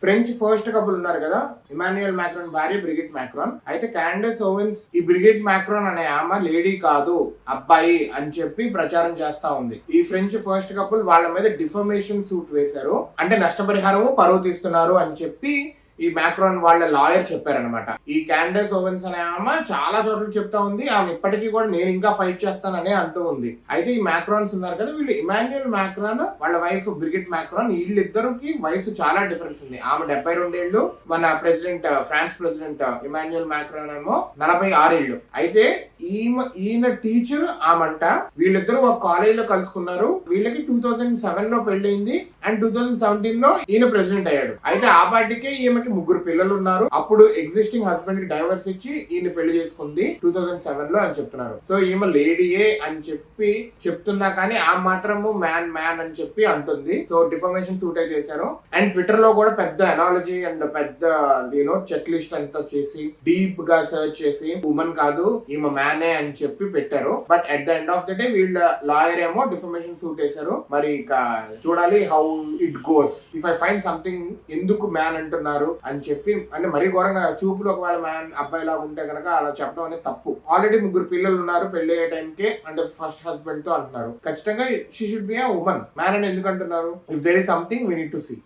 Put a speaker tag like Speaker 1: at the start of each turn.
Speaker 1: French first couple ఉన్నారు కదా, Emmanuel Macron భార్య బ్రిగిట్ మ్యాక్రాన్. అయితే క్యాండస్ ఓవెన్స్ ఈ బ్రిగిట్ మ్యాక్రాన్ అనే ఆమె లేడీ కాదు అబ్బాయి అని చెప్పి ప్రచారం చేస్తా ఉంది. ఈ ఫ్రెంచ్ ఫస్ట్ కపుల్ వాళ్ళ మీద డిఫమేషన్ సూట్ వేశారు, అంటే నష్టపరిహారము పరువు తీస్తున్నారు అని చెప్పి ఈ మ్యాక్రాన్ వాళ్ళ లాయర్ చెప్పారనమాట. ఈ క్యాండస్ ఓవెన్స్ అనే ఆమె చాలా చోట్ల చెప్తా ఉంది, ఆమె ఇప్పటికీ కూడా నేను ఇంకా ఫైట్ చేస్తాననే అంటూ ఉంది. అయితే ఈ మ్యాక్రాన్స్ ఉన్నారు కదా, వీళ్ళు ఇమాన్యుయల్ మ్యాక్రాన్ వాళ్ళ వైఫ్ బ్రిగిట్ మ్యాక్రాన్, వీళ్ళిద్దరికి వయసు చాలా డిఫరెన్స్ ఉంది. ఆమె 72 ఏళ్ళు, మన president France president Emmanuel Macron ఏమో 46 ఏళ్ళు. అయితే ఈయన టీచర్ ఆమంట. వీళ్ళిద్దరూ ఒక కాలేజీలో కలుసుకున్నారు. వీళ్ళకి 2007 లో పెళ్ళయింది అండ్ 2017 లో ఈయన ప్రెసిడెంట్ అయ్యాడు. అయితే ఆ పార్టీకే ఈమెకి 3 పిల్లలు ఉన్నారు. అప్పుడు ఎగ్జిస్టింగ్ హస్బెండ్ కి డైవర్స్ ఇచ్చి ఈయన పెళ్లి చేసుకుంది 2007 లో అని చెప్తున్నారు. సో ఈమె లేడీయే అని చెప్పి చెప్తున్నా కానీ ఆ మాత్రము మ్యాన్ అని చెప్పి అంటుంది. సో డిఫర్మేషన్ సూట్ అయితే చేశారు. అండ్ ట్విట్టర్ లో కూడా పెద్ద అనాలజీ అండ్ పెద్ద చెక్ లిస్ట్ అంతా చేసి డీప్ గా సర్చ్ చేసి ఉమెన్ కాదు ఈమె మ్యానే అని చెప్పి పెట్టారు. But at the end of the day వీళ్ళ లాయర్ ఏమో డిఫర్మేషన్ సూట్ వేశారు. మరి ఇక చూడాలి how it goes. If I find something ఎందుకు మ్యాన్ అంటున్నారు అని చెప్పి, అంటే మరీ ఘోరంగా చూపులు ఒకవేళ మ్యాన్ అబ్బాయి లాగా ఉంటే కనుక అలా చెప్పడం అనేది తప్పు. ఆల్రెడీ 3 పిల్లలు ఉన్నారు, పెళ్లి అయ్యే టైంకే, అంటే ఫస్ట్ హస్బెండ్ తో అంటున్నారు. ఖచ్చితంగా she should be a woman. Man అని ఎందుకు అంటున్నారు? If there is something we need to see.